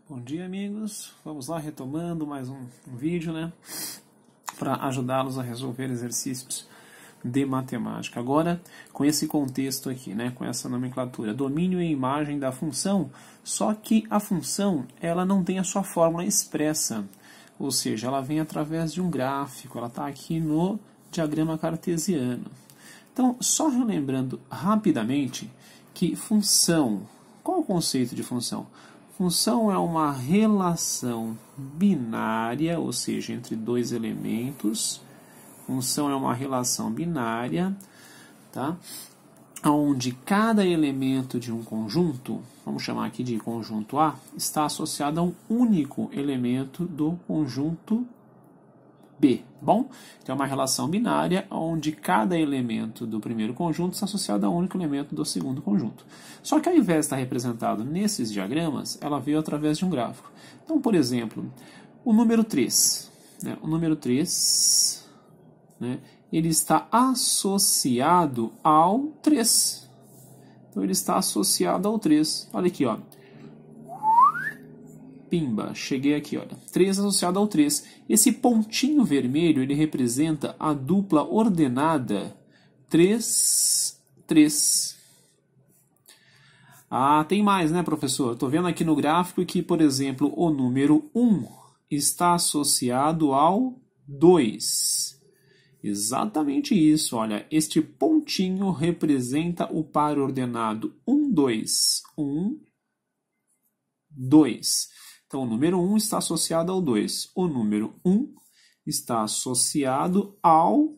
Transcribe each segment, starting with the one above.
Bom dia, amigos. Vamos lá, retomando mais um vídeo, né? Para ajudá-los a resolver exercícios de matemática. Agora, com esse contexto aqui, né? Com essa nomenclatura, domínio e imagem da função, só que a função, ela não tem a sua fórmula expressa. Ou seja, ela vem através de um gráfico, ela está aqui no diagrama cartesiano. Então, só relembrando rapidamente que função, qual é o conceito de função? Função é uma relação binária, ou seja, entre dois elementos. Função é uma relação binária, tá? Onde cada elemento de um conjunto, vamos chamar aqui de conjunto A, está associado a um único elemento do conjunto B, bom? Então é uma relação binária onde cada elemento do primeiro conjunto está associado a um único elemento do segundo conjunto. Só que ao invés de estar representado nesses diagramas, ela veio através de um gráfico. Então, por exemplo, o número 3, né? O número 3, né? Ele está associado ao 3. Então ele está associado ao 3. Olha aqui, ó. Pimba, cheguei aqui, olha. 3 associado ao 3. Esse pontinho vermelho, ele representa a dupla ordenada 3, 3. Ah, tem mais, né, professor? Estou vendo aqui no gráfico que, por exemplo, o número 1 está associado ao 2. Exatamente isso, olha. Este pontinho representa o par ordenado 1, 2. 1, 2. Então, o número 1 está associado ao 2. O número 1 está associado ao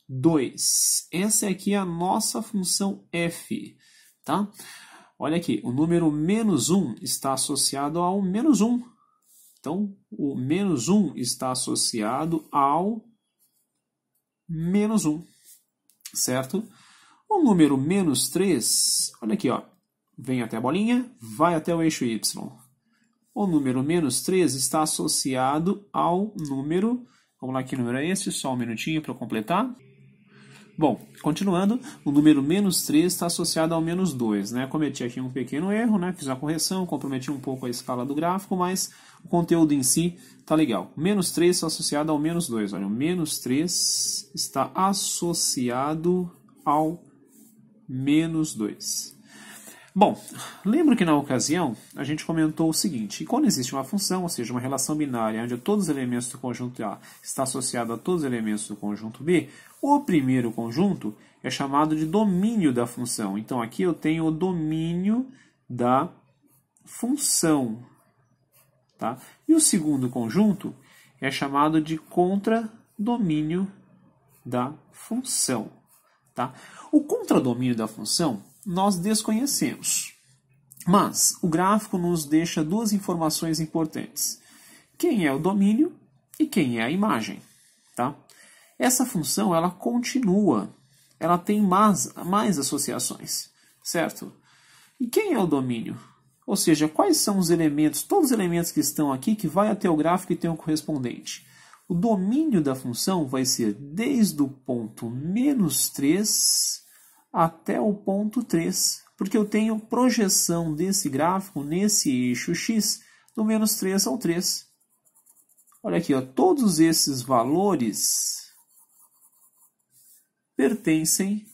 2. Essa aqui é a nossa função f, tá? Olha aqui, o número menos 1 está associado ao menos 1. Então, o menos 1 está associado ao menos 1, certo? O número menos 3, olha aqui, ó. Vem até a bolinha, vai até o eixo Y. O número menos 3 está associado ao número... Vamos lá, que número é esse? Só um minutinho para eu completar. Bom, continuando, o número menos 3 está associado ao menos 2. Né? Cometi aqui um pequeno erro, né? Fiz a correção, comprometi um pouco a escala do gráfico, mas o conteúdo em si está legal. O menos 3 está associado ao menos 2. Olha, o menos 3 está associado ao menos 2. Bom, lembro que na ocasião a gente comentou o seguinte, quando existe uma função, ou seja, uma relação binária, onde todos os elementos do conjunto A estão associados a todos os elementos do conjunto B, o primeiro conjunto é chamado de domínio da função. Então aqui eu tenho o domínio da função, tá? E o segundo conjunto é chamado de contradomínio da função, tá? O contradomínio da função nós desconhecemos, mas o gráfico nos deixa duas informações importantes. Quem é o domínio e quem é a imagem, tá? Essa função, ela continua, ela tem mais associações, certo? E quem é o domínio? Ou seja, quais são os elementos, todos os elementos que estão aqui, que vai até o gráfico e tem um correspondente. O domínio da função vai ser desde o ponto menos 3 até o ponto 3, porque eu tenho projeção desse gráfico nesse eixo X do menos 3 ao 3. Olha aqui, ó, todos esses valores pertencem,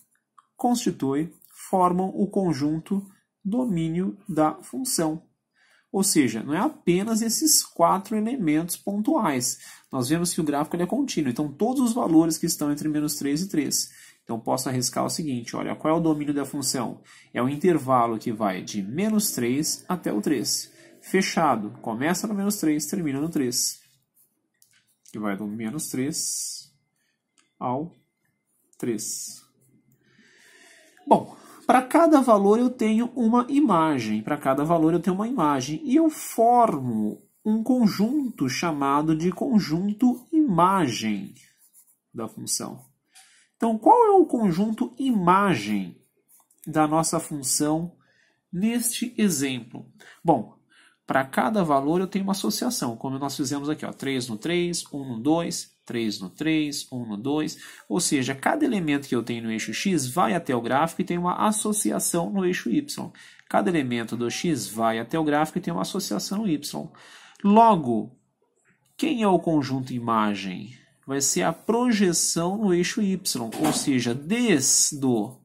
constituem, formam o conjunto domínio da função. Ou seja, não é apenas esses 4 elementos pontuais. Nós vemos que o gráfico ele é contínuo, então todos os valores que estão entre menos 3 e 3. Então, posso arriscar o seguinte, olha, qual é o domínio da função? É o intervalo que vai de menos 3 até o 3. Fechado, começa no menos 3, termina no 3. Que vai do menos 3 ao 3. Bom, para cada valor eu tenho uma imagem. Para cada valor eu tenho uma imagem. E eu formo um conjunto chamado de conjunto imagem da função. Então, qual é o conjunto imagem da nossa função neste exemplo? Bom, para cada valor eu tenho uma associação, como nós fizemos aqui, ó, 3 no 3, 1 no 2, 3 no 3, 1 no 2. Ou seja, cada elemento que eu tenho no eixo X vai até o gráfico e tem uma associação no eixo Y. Cada elemento do x vai até o gráfico e tem uma associação y. Logo, quem é o conjunto imagem? Vai ser a projeção no eixo y, ou seja, desde o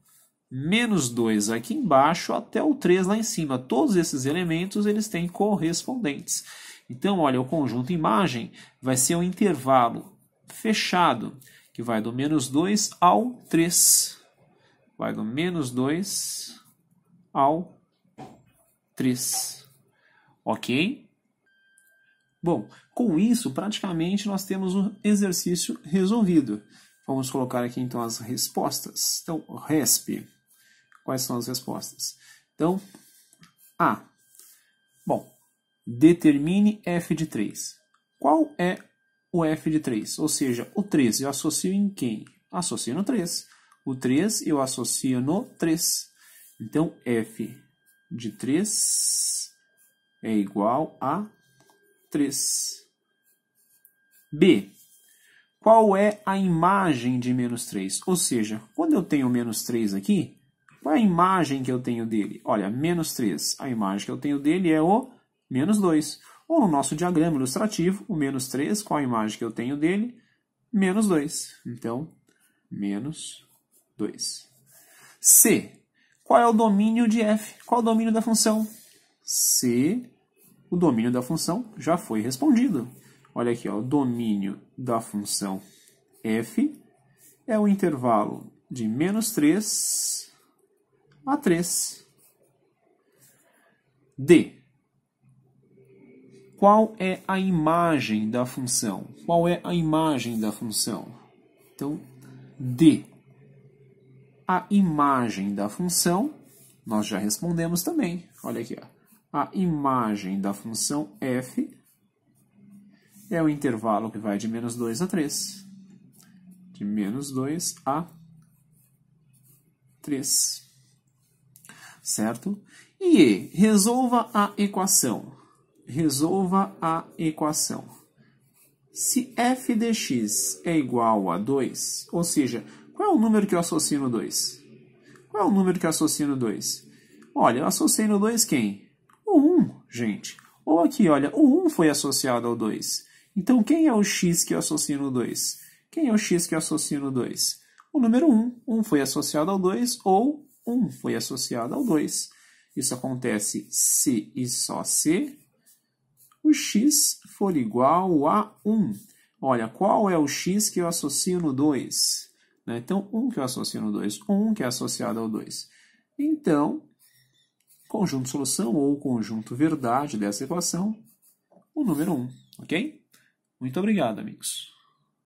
menos 2 aqui embaixo até o 3 lá em cima. Todos esses elementos eles têm correspondentes. Então, olha, o conjunto imagem vai ser um intervalo fechado, que vai do menos 2 ao 3. Vai do menos 2 ao 3. Ok? Bom, com isso, praticamente, nós temos o exercício resolvido. Vamos colocar aqui, então, as respostas. Então, RESP. Quais são as respostas? Então, A. Bom, determine f de 3. Qual é o f de 3? Ou seja, o 3 eu associo em quem? Associo no 3. O 3 eu associo no 3. Então, f de 3 é igual a 3. B. Qual é a imagem de menos 3? Ou seja, quando eu tenho menos 3 aqui, qual é a imagem que eu tenho dele? Olha, menos 3. A imagem que eu tenho dele é o menos 2. Ou no nosso diagrama ilustrativo, o menos 3, qual a imagem que eu tenho dele? Menos 2. Então, menos 2. C. Qual é o domínio de f? Qual é o domínio da função? C. O domínio da função já foi respondido. Olha aqui, ó, o domínio da função f é o intervalo de menos 3 a 3. D. Qual é a imagem da função? Qual é a imagem da função? Então, D. A imagem da função, nós já respondemos também. Olha aqui, ó. A imagem da função f é o intervalo que vai de menos 2 a 3. De menos 2 a 3. Certo? E E. Resolva a equação. Resolva a equação. Se f de x é igual a 2, ou seja, qual é o número que eu associo no 2? Qual é o número que eu associo no 2? Olha, eu associei no 2 quem? O 1, gente. Ou aqui, olha, o 1 foi associado ao 2. Então, quem é o x que eu associo no 2? Quem é o x que eu associo no 2? O número 1. 1 foi associado ao 2 ou 1 foi associado ao 2. Isso acontece se e só se o x for igual a 1. Olha, qual é o x que eu associo no 2? Então, 1 que eu associo no 2, 1 que é associado ao 2. Então, conjunto solução ou conjunto verdade dessa equação, o número 1, ok? Muito obrigado, amigos.